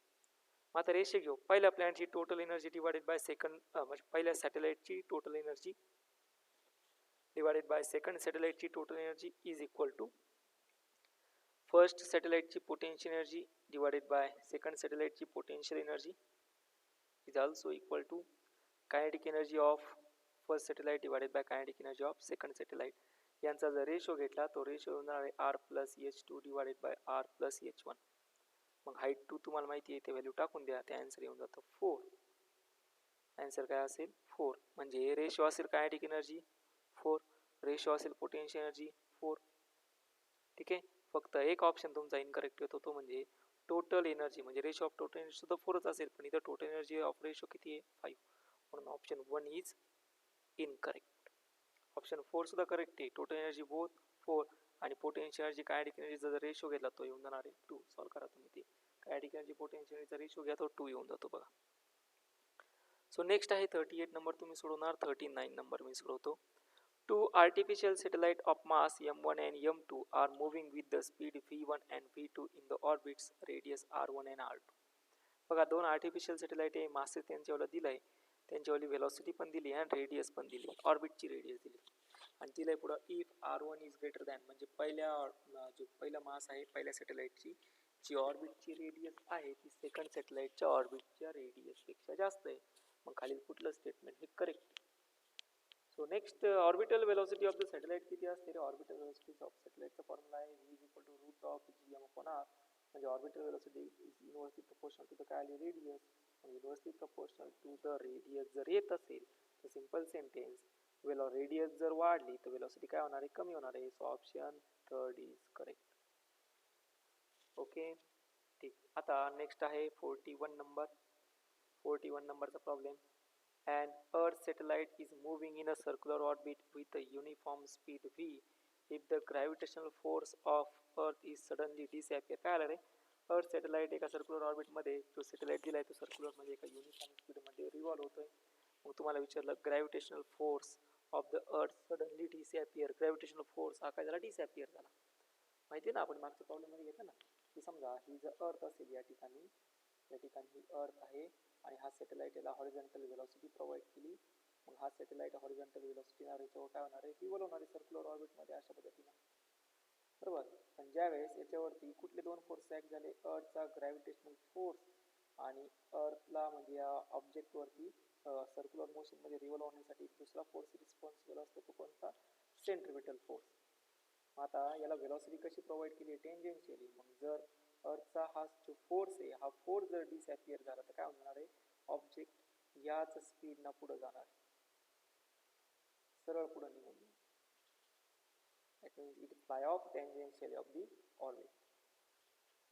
मग आता रेशिओ घेऊ. पहिल्या प्लॅनेटची total energy divided by second, म्हणजे पहिल्या सॅटेलाइटची total energy divided by second सॅटेलाइटची total energy is equal to first सॅटेलाइटची potential energy divided by second सॅटेलाइटची potential energy is also equal to kinetic energy of first satellite divided by kinetic energy of second satellite. यांचा जर ratio घेतला तो ratio होणार आहे r plus h two divided by r plus h one. मग height 2 तुम्हाला माहिती आहे, ते व्हॅल्यू टाकून द्या, ते आन्सर येऊन जातं 4. आन्सर काय असेल 4. म्हणजे रेशो असेल कायनेटिक एनर्जी 4, रेशो असेल पोटेन्शियल एनर्जी 4. ठीक आहे. फक्त एक ऑप्शन तुमचा इनकरेक्ट येतो, तो म्हणजे टोटल एनर्जी, म्हणजे रेशो ऑफ टोटल एनर्जी सुद्धा 4च असेल, पण इथं टोटल एनर्जी ऑफ रेशो किती आहे 5. म्हणून ऑप्शन 1 इज इनकरेक्ट. ऑप्शन 4 सुद्धा करेक्ट आहे. टोटल एनर्जी बोथ 4 आणि पोटेन्शियल एनर्जी कायनेटिक एनर्जीचा जर रेशो घेतला तो येऊन जाणार आहे 2. सॉल्व्ह करा तुम्ही ते. कायनेटिक एनर्जी पोटेन्शियल एनर्जीचा रेशो घ्या तो 2 येऊन जातो बघा. सो नेक्स्ट आहे 38 नंबर तुम्ही सोडवणार. 39 नंबर मी सोडवतो. Two artificial satellites of mass m1 and m2 are moving with the speed v1 and v2 in the orbits radius r1 and r2. बघा दोन आर्टिफिशियल सॅटेलाइट आहे, मासेस त्यांच्यावाला दिलाय, त्यांच्यावाली व्हेलॉसिटी पण दिली आणि रेडियस पण दिली, ऑर्बिटची रेडियस दिली आणि दिलाय पुढं if r1 is greater than, म्हणजे पहिला मास आहे पहिल्या सॅटेलाइटची जी ऑर्बिटची रेडियस आहे ती सेकंड सॅटेलाइटच्या ऑर्बिटच्या रेडियसपेक्षा जास्त आहे. मग खालील कुठलं स्टेटमेंट हे correct. So next orbital velocity of the satellite किती असते रे? ऑर्बिटल वेलोसिटी ऑफ सॅटेलाइटचा फॉर्म्युला आहे v is equal to root of gm upon r, म्हणजे orbital velocity is inversely proportional to the काय आली रेडियस, म्हणजे inversely proportional to the radius जर येत असेल तर सिंपल सेंटेन्स रेडियस जर वाढली तर वेलोसिटी काय होणार आहे? कमी होणार आहे. So option 3 is correct. Okay ठीक. आता नेक्स्ट आहे 41 नंबर. 41 नंबरचा problem. An Earth satellite is moving in a circular orbit with a uniform speed v if the gravitational force of Earth is suddenly disappear. काय आलं रे? अर्थ satellite एका circular ऑर्बिटमध्ये, जो satellite दिलाय तो सर्क्युलर मध्ये एका युनिफॉर्म स्पीडमध्ये रिव्हॉल्व होतोय. मग तुम्हाला विचारलं gravitational force of the earth suddenly disappear. Gravitational force हा काय झाला? डिसॅपियर झाला. माहिती ना आपण मागच्या प्रॉब्लेममध्ये घेतलं ना की समजा ही जर अर्थ असेल या ठिकाणी ही अर्थ आहे आणि हा सॅटेलाइट याला हॉरिझॉन्टल वेलोसिटी प्रोव्हाइड केली. मग हा सॅटेलाइट हॉरिझॉन्टल वेलोसिटीना याच्यावर काय होणार आहे? रिव्हॉल्व होणार आहे सर्क्युलर ऑर्बिटमध्ये अशा पद्धतीनं, बरोबर. पण ज्यावेळेस याच्यावरती कुठले दोन फोर्स ऍक्ट झाले? अर्थचा ग्रॅव्हिटेशनल फोर्स आणि अर्थला म्हणजे या ऑब्जेक्टवरती सर्क्युलर मोशनमध्ये रिव्हॉल्व होण्यासाठी दुसरा फोर्स रिस्पॉन्सिबल असतो, तो कोणता? Centripetal force. आता याला वेलोसिटी कशी प्रोव्हाइड केली? टेंजेन्शियली. मग जर अर्थचा हा जो फोर्स आहे हा फोर्स जर डिसॅपियर झाला तर काय होणार आहे? ऑब्जेक्ट याच स्पीडना पुढे जाणार, सरळ पुढे निघून जाईल. That means it fly of tangentially of the orbit.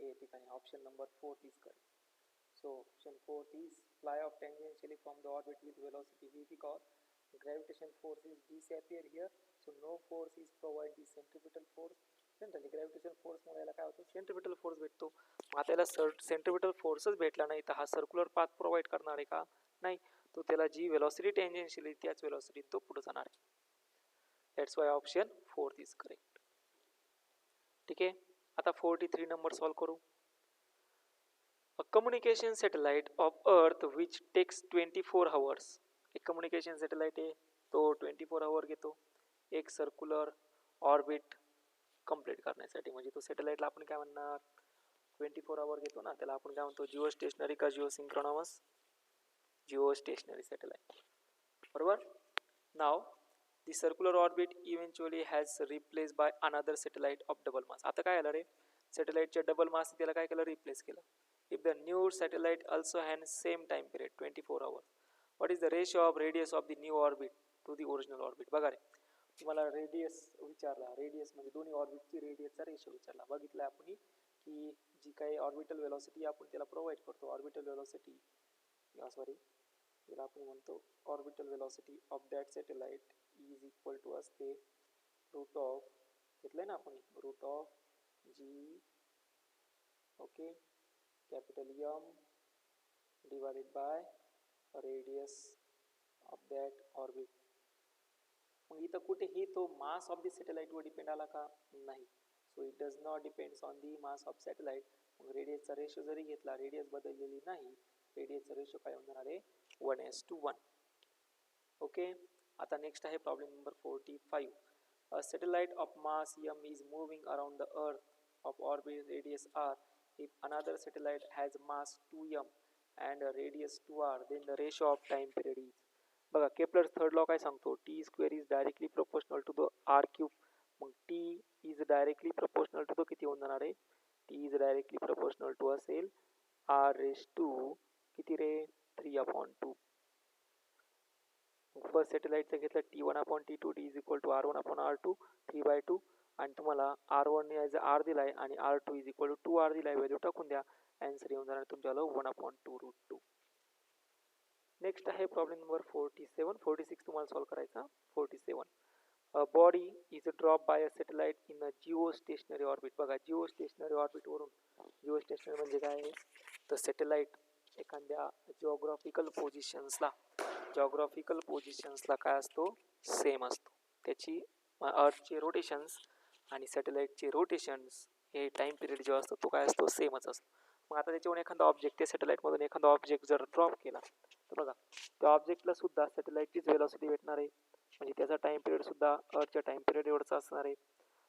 हे ठिकाणी option number 4 is correct. So option 4 is fly of tangentially from the orbit with velocity v because gravitation force is disappear here, so no force is provide the centripetal force. Generally gravitation फोर्समुळे याला काय होतं? Centripetal force भेटतो. आता याला centripetal फोर्सच भेटला नाही तर हा सर्क्युलर पाथ प्रोव्हाइड करणार आहे का? नाही. तो त्याला जी वेलोसिटी टेंजेन्शियल त्याच वेलोसिटी तो पुढे जाणार आहे. That's why option 4 is correct. ठीक आहे. आता 43 नंबर सॉल्व करू. A communication satellite of earth which takes 24 hours. एक कम्युनिकेशन सॅटेलाइट आहे, तो 24 hour घेतो एक सर्क्युलर ऑर्बिट कंप्लीट करण्यासाठी. म्हणजे तो सॅटेलाइटला आपण काय म्हणणार? 24 hour घेतो ना, त्याला आपण काय म्हणतो? जिओ स्टेशनरी का geosynchronous? Geostationary satellite, बरोबर. नाव the circular orbit eventually has replace by another satellite of double mass. आता काय आलं रे? सॅटेलाइटच्या डबल मास त्याला काय केलं? रिप्लेस केलं. If the new satellite also has same time period 24 hours, what is the ratio of radius of the new orbit to the original orbit? बघा रे, तुम्हाला रेडियस विचारला, रेडियस म्हणजे दोन्ही ऑर्बिटची रेडियसचा रेशो विचारला. बघितलं आपण की जी काही ऑर्बिटल वेलोसिटी आपण त्याला प्रोव्हाइड करतो, ऑर्बिटल वेलोसिटी सॉरी त्याला आपण म्हणतो orbital velocity of that satellite is equal to असते रूट ऑफ, घेतलंय ना आपण, root of G okay capital M divided by radius of that orbit. मग इथं कुठेही तो मास ऑफ द सॅटेलाइट वर डिपेंड आला का? नाही. So it does not depends on the mass of satellite. मग रेडियसचा रेशो जरी घेतला, रेडियस बदललेली नाही, रेडियसचा रेशो काय होणार आहे? 1:1. ओके. आता नेक्स्ट आहे problem number 45. A satellite of mass m is moving around the earth of orbit radius r. If another satellite has mass 2m and a radius 2r, then the ratio of time period is. बघा Kepler's third law काय सांगतो? T square is directly proportional to the r cube. मग T is directly proportional to the किती होऊन जाणार आहे? T is directly proportional to असेल r raise to किती रे? 3/2. फर्स्ट सॅटेलाइटचं घेतलं T1/T2, T is equal to R1/R2 3/2, आणि तुम्हाला R1 ॲज आर दिलाय आणि R2 is equal to 2R दिलाय. व्हॅल्यू टाकून द्या, आन्सर येऊन जाणार तुमच्याला 1/2√2. नेक्स्ट आहे प्रॉब्लेम नंबर 47. 46 तुम्हाला सॉल्व्ह करायचा. 47 A body is dropped by a satellite in a geostationary orbit. बघा geostationary orbit वरून geostationary म्हणजे काय आहे, तर सॅटेलाइट एखाद्या जॉग्राफिकल पोझिशन्सला काय असतो, सेम असतो. त्याची अर्थचे रोटेशन्स आणि सॅटेलाइटचे रोटेशन्स हे टाइम पिरियड जो असतो तो काय असतो, सेमच असतो. मग आता त्याच्यावरून एखादा ऑब्जेक्ट, त्या सॅटेलाइटमधून एखादा ऑब्जेक्ट जर ड्रॉप केला तर बघा त्या ऑब्जेक्टला सुद्धा सॅटेलाइटचीच व्हेलॉसिटी भेटणार आहे, म्हणजे त्याचा टाइम पिरियड सुद्धा अर्थच्या टाइम पिरियड एवढाच असणार आहे.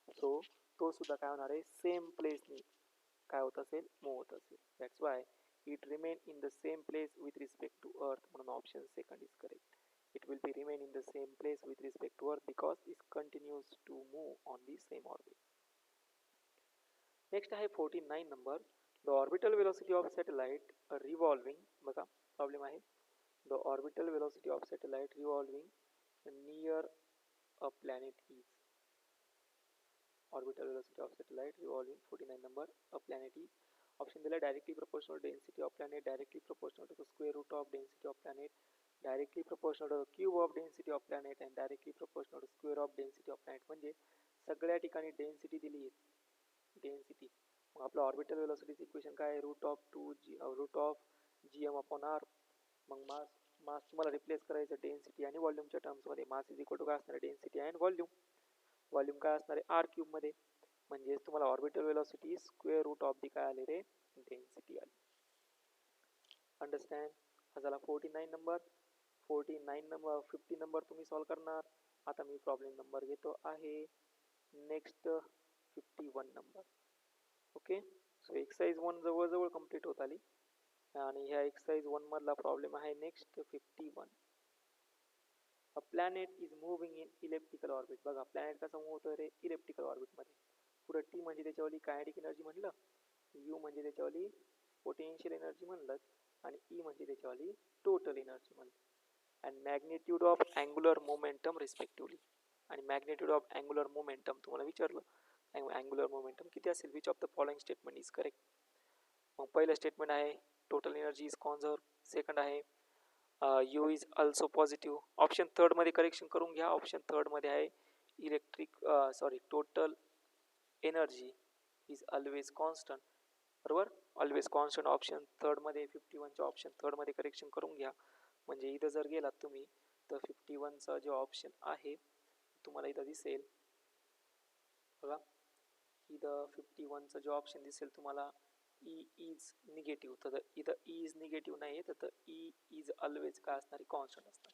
सो तो सुद्धा काय होणार आहे, सेम प्लेसनी काय होत असेल, मूव्ह होत असेल. That's why it remain in the same place with respect to earth. म्हणून option second is correct. It will be remain in the same place with respect to Earth because it continues to move on the same orbit. Next आहे 49 number. The orbital velocity of satellite revolving, बघा problem आहे, the orbital velocity of satellite revolving near a planet is. Orbital velocity of satellite revolving 49 number, a planet is. Option दिला directly proportional to density of planet, directly proportional to the square root of density of planet, directly proportional to the cube of density of planet and directly proportional to square of density of planet. म्हणजे सगळ्या ठिकाणी density दिली आहे, density. मग आपलं orbital वेलोसिटीचं equation काय आहे, root of gm upon R. मग मास तुम्हाला रिप्लेस करायचं डेन्सिटी आणि व्हॉल्यूमच्या टर्म्समध्ये. मास इज इक्वल टू काय असणार आहे, डेन्सिटी अँड व्हॉल्यूम काय असणार आहे, आर क्यूब मध्ये. म्हणजे तुम्हाला orbital velocity square root of the काय आले रे, डेन्सिटी आली. अंडरस्टँड. हा झाला 49 नंबर. 50 नंबर तुम्ही सॉल्व्ह करणार. आता मी प्रॉब्लेम नंबर घेतो आहे next 51 number. Okay, so exercise 1 जवळजवळ कंप्लीट होत आली आणि ह्या एक्सरसाइज 1 मधला प्रॉब्लेम आहे next 51. A planet is moving in elliptical orbit. बघा प्लॅनेट कसा मूव्ह होतो रे, इलेप्टिकल ऑर्बिटमध्ये. पुढे टी म्हणजे त्याच्यावाली कायनेटिक एनर्जी म्हणलं, यू म्हणजे त्याच्यावाली पोटेन्शियल एनर्जी म्हणलं आणि ई म्हणजे त्याच्यावाली टोटल एनर्जी म्हणलं. And magnitude of angular momentum respectively. आणि मॅग्निट्यूड ऑफ अँग्युलर मोमेंटम तुम्हाला विचारलं, अँग्युलर मोमेंटम किती असेल, which of the following statement is correct. मग पहिलं स्टेटमेंट आहे total energy is conserve. Second आहे U is also positive. Option third मध्ये करेक्शन करून घ्या. ऑप्शन थर्ड मध्ये आहे total energy is always constant. बरोबर, ऑलवेज कॉन्स्टंट ऑप्शन थर्ड मध्ये. 51च्या ऑप्शन थर्ड मध्ये करेक्शन करून घ्या. म्हणजे इथं जर गेलात तुम्ही तर 51चा जो ऑप्शन आहे तुम्हाला इथं दिसेल, बघा इथं 51चा जो ऑप्शन दिसेल तुम्हाला, ई इज निगेटिव्ह. तर इथं ई इज निगेटिव्ह नाही, तर ई इज ऑलवेज काय असणार, कॉन्स्टंट असणार.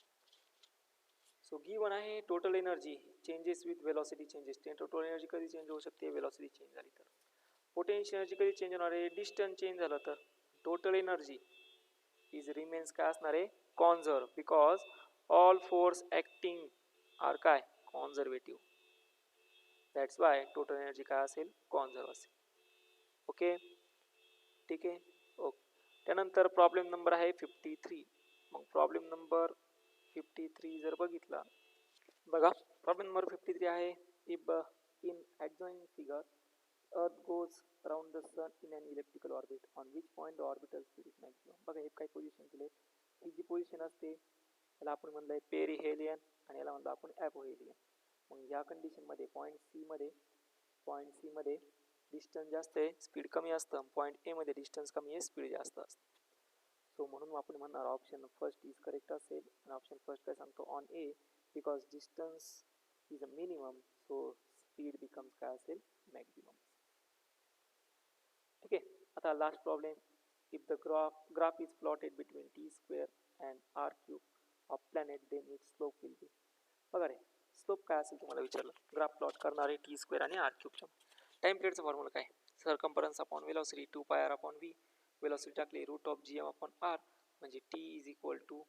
सो गिवन आहे total energy changes with velocity changes. Total energy कधी चेंज होऊ शकते, वेलॉसिटी चेंज झाली तर. पोटेन्शियल एनर्जी कधी चेंज होणार आहे, डिस्टन्स चेंज झालं तर. टोटल एनर्जी इज रिमेन्स काय असणार आहे, conserve, because all force acting are काय, conservative. That's why total energy काय असेल, कॉन्झर्व असेल. ओके, ठीक आहे. ओके, त्यानंतर प्रॉब्लेम नंबर आहे 53. मग प्रॉब्लेम नंबर 53 जर बघितला, बघा प्रॉब्लेम नंबर 53 आहे, if in adjoining figure Earth goes around the sun in an elliptical orbit, on which point the orbital speed is maximum. बघा हे काही पोझिशन दिले. ही जी पोझिशन असते त्याला आपण म्हणलंय पेरिहेलियन आणि याला म्हणलं आपण ॲपोहेलियन. मग या कंडिशनमध्ये पॉईंट सी मध्ये डिस्टन्स जास्त आहे, स्पीड कमी असतं. पॉईंट ए मध्ये डिस्टन्स कमी आहे, स्पीड जास्त असतं. सो म्हणून आपण म्हणणार ऑप्शन फर्स्ट इज करेक्ट असेल. आणि ऑप्शन फर्स्ट काय सांगतो, on A, because distance is a minimum, so speed becomes काय असेल, मॅक्झिमम. ठीक आहे. आता last problem, if the graph is plotted between T square and R cube of planet, then it slope will be. बघा रे, slope काय असेल तुम्हाला विचारलं. ग्राफ प्लॉट करणार आहे टी स्क्वेअर आणि आर क्यूबच्या. टाइम पिरियडचा फॉर्म्युला काय, circumference upon velocity 2πr upon v. Velocity टाकली root of gm upon r, म्हणजे टी इज इक्वल टू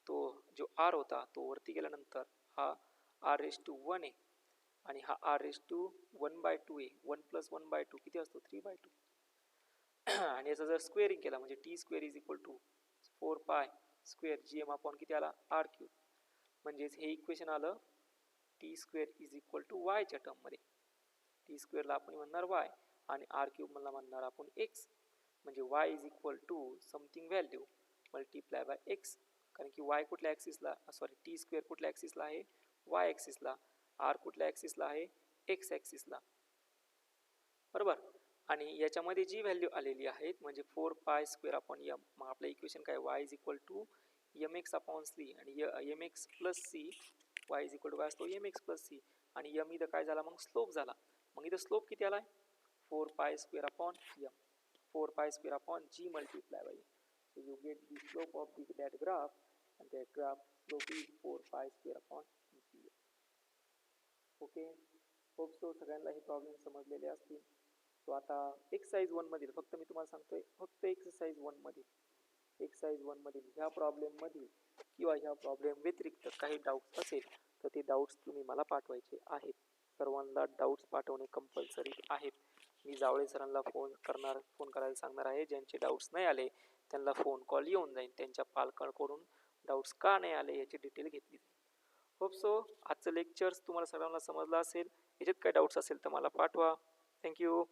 तो जो आर होता तो वरती गेल्यानंतर हा आर रेस टू 1 आहे आणि हा आर रेस टू 1/2 आहे. 1 + 1/2 किती असतो, 3/2. आणि याचा जर स्क्वेअरिंग केला म्हणजे T square is equal to 4π square gm upon किती आला, आर क्यूब. म्हणजेच हे इक्वेशन आलं T square is equal to वायच्या टर्ममध्ये. टी स्क्वेअरला आपण म्हणणार वाय आणि आर क्यूब मला म्हणणार आपण एक्स. म्हणजे Y is equal to something value multiply by X. कारण की वाय कुठल्या ॲक्सिसला, टी स्क्वेअर कुठल्या ॲक्सिसला आहे, वाय ॲक्सिसला. आर कुठल्या ॲक्सिसला आहे, एक्स ॲक्सिसला, बरोबर. आणि याच्यामध्ये जी व्हॅल्यू आलेली आहे म्हणजे 4 पाय स्क्वेअर अपॉन एम, मग आपलं इक्वेशन काय, y is equal to m x upon c आणि m x plus c, y is equal to काय असतो एम एक्स प्लस सी, आणि एम इथं काय झाला मग स्लोप झाला. मग इथं स्लोप किती आलाय, 4 pi square upon M, 4 pi square upon G multiply by, so you get the slope of that graph, and that graph slope is 4 pi square upon g. Okay, hope so सगळ्यांना हे problem समजलेले असतील. So आता exercise 1 मधील फक्त मी तुम्हाला सांगतोय, फक्त एक्सरसाइज 1 मधील ह्या प्रॉब्लेम मधील किंवा ह्या प्रॉब्लेम व्यतिरिक्त काही डाऊट्स असेल तर ते डाऊट्स तुम्ही मला पाठवायचे आहेत. सर्वांना डाऊट्स पाठवणे कंपल्सरी आहेत. मी जावळे सरांना फोन करायला सांगणार आहे. ज्यांचे डाऊट्स नाही आले त्यांना फोन कॉल येऊन जाईल, त्यांच्या पालकांकडून डाऊट्स का नाही आले याची डिटेल घेतली जाईल. होप सो आजचं लेक्चर्स तुम्हाला सर्वांना समजलं असेल. याच्यात काय डाऊट्स असेल तर मला पाठवा. थँक्यू.